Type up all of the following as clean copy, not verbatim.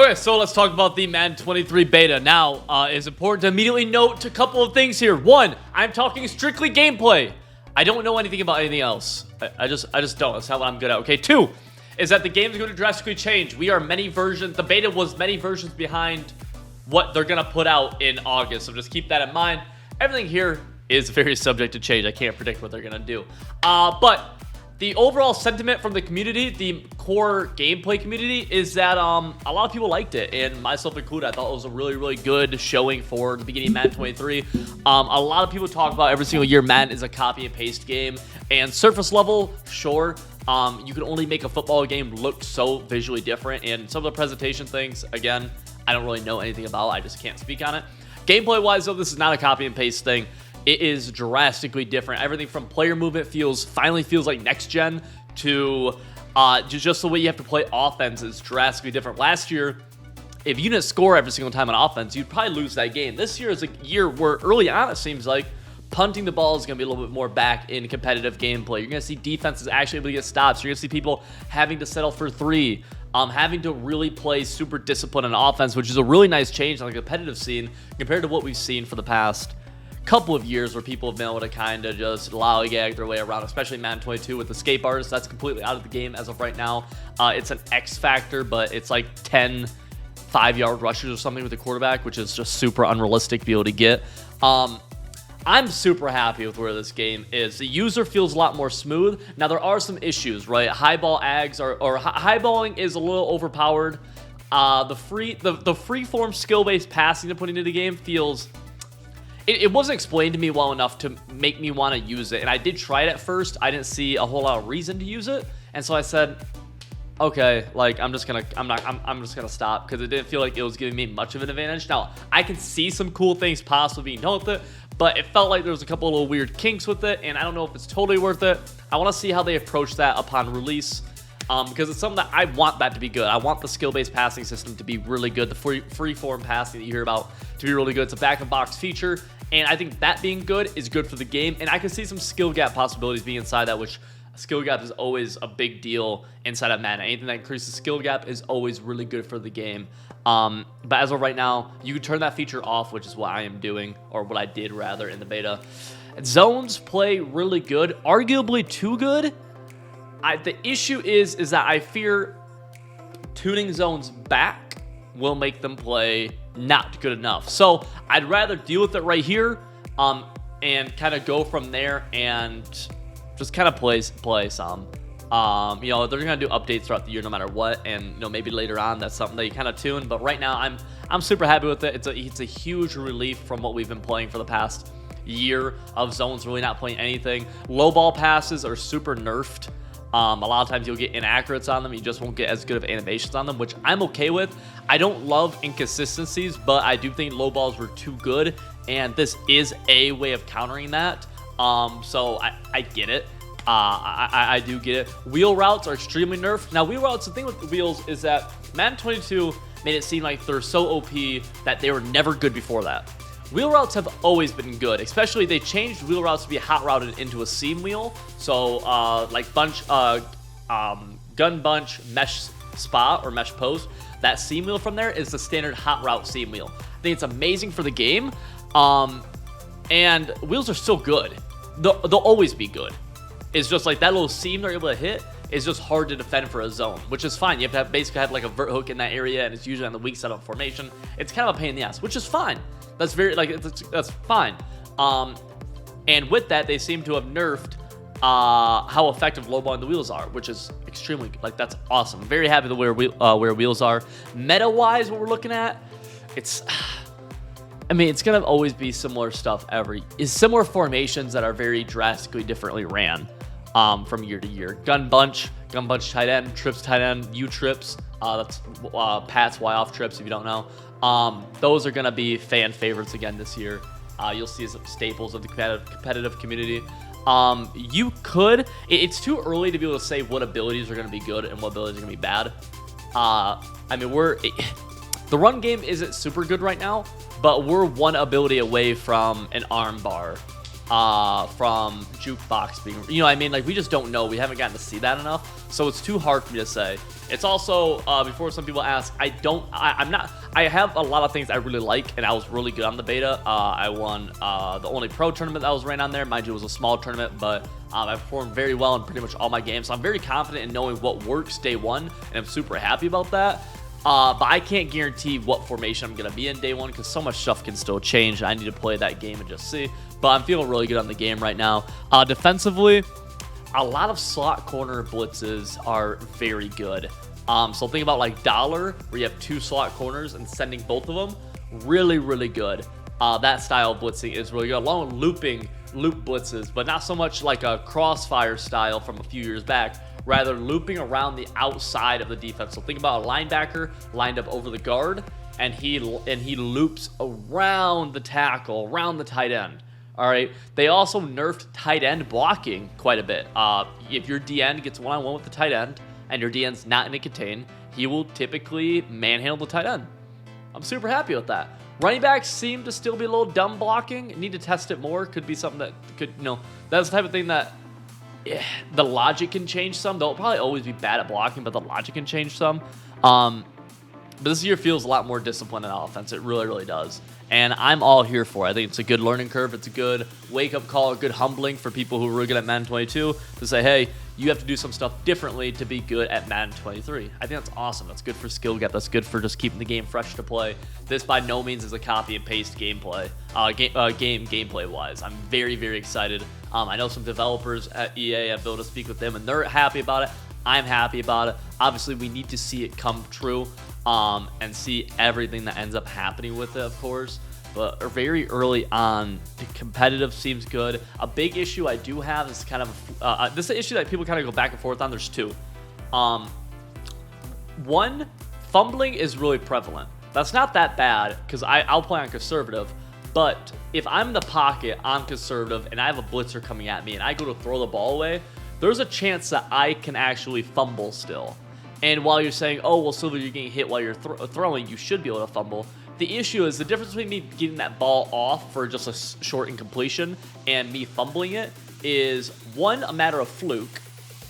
Okay, so let's talk about the Madden 23 beta. Now, it's important to immediately note a couple of things here. One, I'm talking strictly gameplay. I don't know anything about anything else. I just don't. That's not what I'm good at. Okay, two, is that the game is going to drastically change. We are many versions. The beta was many versions behind what they're going to put out in August. So just keep that in mind. Everything here is very subject to change. I can't predict what they're going to do. But the overall sentiment from the community, the core gameplay community, is that a lot of people liked it, and myself included. I thought it was a really, really good showing for the beginning of Madden 23. A lot of people talk about every single year Madden is a copy and paste game, and surface level, sure, you can only make a football game look so visually different, and some of the presentation things, again, I don't really know anything about. I just can't speak on it. Gameplay-wise, though, this is not a copy and paste thing. It is drastically different. Everything from player movement finally feels like next gen to just the way you have to play offense is drastically different. Last year, if you didn't score every single time on offense, you'd probably lose that game. This year is a year where early on it seems like punting the ball is going to be a little bit more back in competitive gameplay. You're going to see defenses actually able to get stops. You're going to see people having to settle for three. Having to really play super disciplined on offense, which is a really nice change on the competitive scene compared to what we've seen for the past couple of years, where people have been able to kind of just lollygag their way around, especially Madden 22 with escape artists. That's completely out of the game as of right now. It's an X factor, but it's like 10 5-yard rushers or something with the quarterback, which is just super unrealistic to be able to get. I'm super happy with where this game is. The user feels a lot more smooth. Now, there are some issues, right? Highball ags or highballing is a little overpowered. The freeform skill-based passing they're putting into the game feels... It wasn't explained to me well enough to make me want to use it. And I did try it at first. I didn't see a whole lot of reason to use it. And so I said, okay, like I'm just gonna stop, because it didn't feel like it was giving me much of an advantage. Now, I can see some cool things possibly being done with it, but it felt like there was a couple of little weird kinks with it, and I don't know if it's totally worth it. I want to see how they approach that upon release. Because it's something that I want that to be good. I want the skill-based passing system to be really good. The free-form passing that you hear about to be really good. It's a back-of-box feature, and I think that being good is good for the game. And I can see some skill gap possibilities being inside that, which skill gap is always a big deal inside of Madden. Anything that increases skill gap is always really good for the game. But as of right now, you can turn that feature off, which is what I am doing, or what I did rather in the beta. Zones play really good, arguably too good. The issue is that I fear tuning zones back will make them play not good enough. So I'd rather deal with it right here, and kind of go from there and just kind of play some. You know, they're gonna do updates throughout the year no matter what, and you know, maybe later on that's something that you kind of tune. But right now I'm super happy with it. It's a huge relief from what we've been playing for the past year of zones really not playing anything. Low ball passes are super nerfed. A lot of times you'll get inaccurates on them. You just won't get as good of animations on them, which I'm okay with. I don't love inconsistencies, but I do think low balls were too good, and this is a way of countering that. So I get it. I do get it. Wheel routes are extremely nerfed. Now, wheel routes, the thing with the wheels is that Madden 22 made it seem like they're so OP that they were never good before that. Wheel routes have always been good, especially they changed wheel routes to be hot routed into a seam wheel. So like gun bunch mesh spot or mesh post, that seam wheel from there is the standard hot route seam wheel. I think it's amazing for the game, and wheels are still good. They'll always be good. It's just like that little seam they're able to hit is just hard to defend for a zone, which is fine. You have to basically have like a vert hook in that area, and it's usually on the weak side of formation. It's kind of a pain in the ass, which is fine. That's that's fine. And with that, they seem to have nerfed how effective low balling the wheels are, which is extremely, like, that's awesome. Very happy with where wheels are. Meta-wise, what we're looking at, it's gonna always be similar stuff similar formations that are very drastically differently ran from year to year. Gun bunch tight end, trips tight end, U trips. That's Pat's Y off trips if you don't know. Those are gonna be fan favorites again this year. You'll see some staples of the competitive community. It's too early to be able to say what abilities are gonna be good and what abilities are gonna be bad. The run game isn't super good right now, but we're one ability away from an arm bar from Jukebox being, you know what I mean? Like, we just don't know. We haven't gotten to see that enough, so it's too hard for me to say. It's also, before some people ask, I have a lot of things I really like, and I was really good on the beta. I won the only pro tournament that was ran on there. Mind you, it was a small tournament, but I performed very well in pretty much all my games, so I'm very confident in knowing what works day one, and I'm super happy about that. But I can't guarantee what formation I'm going to be in day one because so much stuff can still change. I need to play that game and just see. But I'm feeling really good on the game right now. Defensively, a lot of slot corner blitzes are very good. So think about like Dollar, where you have 2 slot corners and sending both of them. Really, really good. That style of blitzing is really good, along with loop blitzes, but not so much like a Crossfire style from a few years back. Rather looping around the outside of the defense. So think about a linebacker lined up over the guard, and he loops around the tackle, around the tight end. All right. They also nerfed tight end blocking quite a bit. If your DN gets one-on-one with the tight end, and your DN's not in a contain, he will typically manhandle the tight end. I'm super happy with that. Running backs seem to still be a little dumb blocking. Need to test it more. Could be something that could, that's the type of thing that the logic can change some. They'll probably always be bad at blocking, but the logic can change some. But this year feels a lot more disciplined in offense. It really, really does. And I'm all here for it. I think it's a good learning curve. It's a good wake-up call, a good humbling for people who are really good at Madden 22 to say, hey, you have to do some stuff differently to be good at Madden 23. I think that's awesome. That's good for skill gap. That's good for just keeping the game fresh to play. This by no means is a copy and paste gameplay, gameplay-wise. I'm very, very excited. I know some developers at EA. I've been able to speak with them, and they're happy about it. I'm happy about it. Obviously, we need to see it come true and see everything that ends up happening with it, of course. But very early on, the competitive seems good. A big issue I do have is kind of this is an issue that people kind of go back and forth on. There's 2. One, fumbling is really prevalent. That's not that bad because I'll play on conservative. But if I'm in the pocket on conservative and I have a blitzer coming at me and I go to throw the ball away, there's a chance that I can actually fumble still. And while you're saying, oh, well, Silver, you're getting hit while you're throwing, you should be able to fumble. The issue is the difference between me getting that ball off for just a short incompletion and me fumbling it is, 1, a matter of fluke,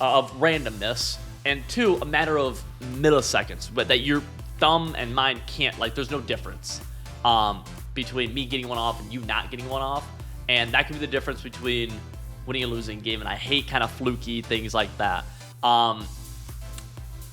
of randomness, and 2, a matter of milliseconds, but that your thumb and mine can't, like, there's no difference between me getting one off and you not getting one off. And that can be the difference between winning and losing a game, and I hate kind of fluky things like that.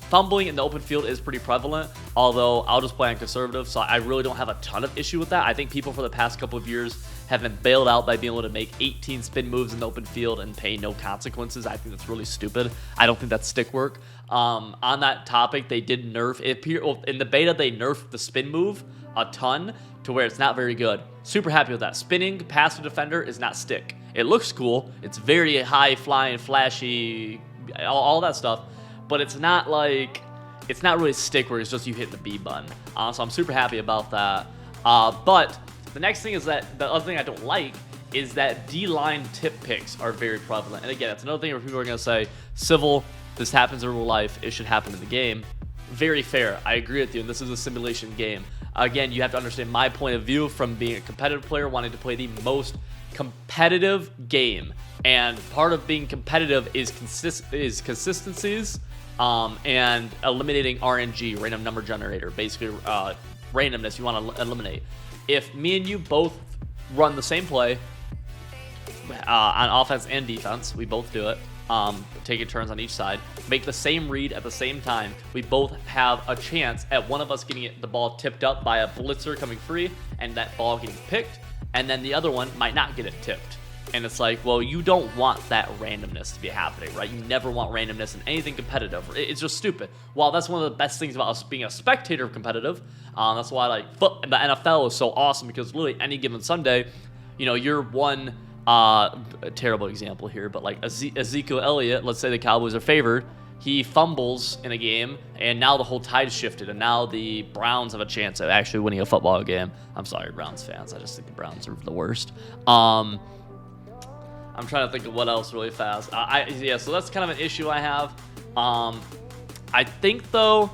Fumbling in the open field is pretty prevalent, although I'll just play on conservative, so I really don't have a ton of issue with that. I think people for the past couple of years have been bailed out by being able to make 18 spin moves in the open field and pay no consequences. I think that's really stupid. I don't think that's stick work. On that topic, they did nerf it. In the beta, they nerfed the spin move a ton to where it's not very good. Super happy with that. Spinning past the defender is not stick. It looks cool. It's very high flying, flashy, all that stuff. But it's not really stick where it's just you hit the B button. So I'm super happy about that. But the next thing is that the other thing I don't like is that D-line tip picks are very prevalent. And again, that's another thing where people are going to say, Civil, this happens in real life. It should happen in the game. Very fair. I agree with you. And this is a simulation game. Again, you have to understand my point of view from being a competitive player, wanting to play the most competitive game. And part of being competitive is consistencies. And eliminating RNG, random number generator, basically randomness you want to eliminate. If me and you both run the same play on offense and defense, we both do it, taking turns on each side, make the same read at the same time, we both have a chance at one of us getting the ball tipped up by a blitzer coming free and that ball getting picked, and then the other one might not get it tipped. And it's like, well, you don't want that randomness to be happening, right? You never want randomness in anything competitive. It's just stupid. While that's one of the best things about us being a spectator of competitive, that's why the NFL is so awesome, because literally any given Sunday, you're one terrible example here, but like Ezekiel Elliott, let's say the Cowboys are favored, he fumbles in a game, and now the whole tide shifted, and now the Browns have a chance of actually winning a football game. I'm sorry, Browns fans. I just think the Browns are the worst. I'm trying to think of what else really fast. So that's kind of an issue I have. I think, though,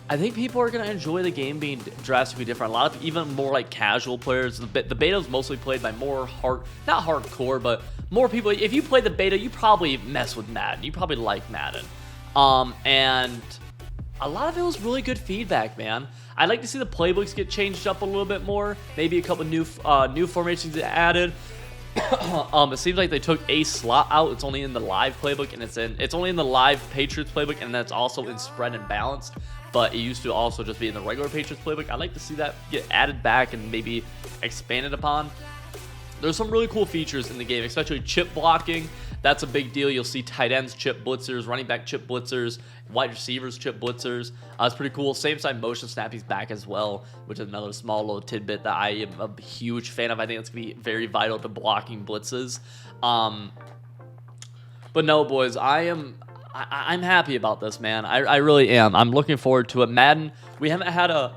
I think people are going to enjoy the game being drastically different. A lot of even more like casual players. The beta is mostly played by more not hardcore, but more people. If you play the beta, you probably mess with Madden. You probably like Madden. And a lot of it was really good feedback, man. I'd like to see the playbooks get changed up a little bit more. Maybe a couple new formations added. It seems like they took a slot out. It's only in the live playbook, and it's only in the live Patriots playbook, and that's also in spread and balanced. But it used to also just be in the regular Patriots playbook. I'd like to see that get added back and maybe expanded upon. There's some really cool features in the game, especially chip blocking. That's a big deal. You'll see tight ends chip blitzers, running back chip blitzers, wide receivers chip blitzers. It's pretty cool. Same side motion snapping's back as well, which is another small little tidbit that I am a huge fan of. I think it's going to be very vital to blocking blitzes. But no, boys, I'm happy about this, man. I really am. I'm looking forward to it. Madden, we haven't had a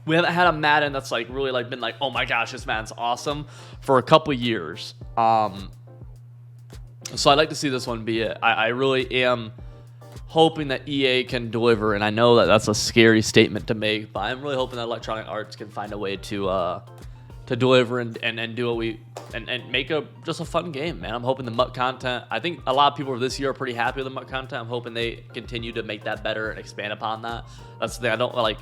Madden that's like really like been like, oh my gosh, this Madden's awesome for a couple years. So I'd like to see this one be it. I really am hoping that EA can deliver, and I know that that's a scary statement to make, but I'm really hoping that Electronic Arts can find a way to deliver and do what we and make just a fun game, man. I'm hoping the MUT content. I think a lot of people this year are pretty happy with the MUT content. I'm hoping they continue to make that better and expand upon that. That's the thing. I don't like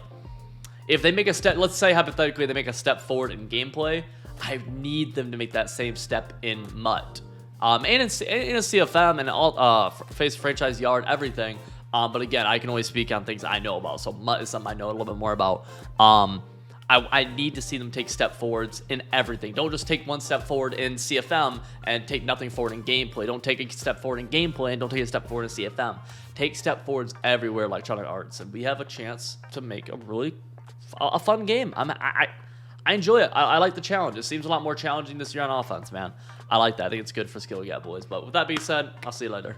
if they make a step. Let's say hypothetically they make a step forward in gameplay. I need them to make that same step in MUT. And in a CFM and all face franchise yard, everything. But again, I can only speak on things I know about. So MUT is something I know a little bit more about. I need to see them take step forwards in everything. Don't just take one step forward in CFM and take nothing forward in gameplay. Don't take a step forward in gameplay and don't take a step forward in CFM. Take step forwards everywhere, Electronic Arts, and we have a chance to make a really fun game. I enjoy it. I like the challenge. It seems a lot more challenging this year on offense, man. I like that. I think it's good for skill gap boys. But with that being said, I'll see you later.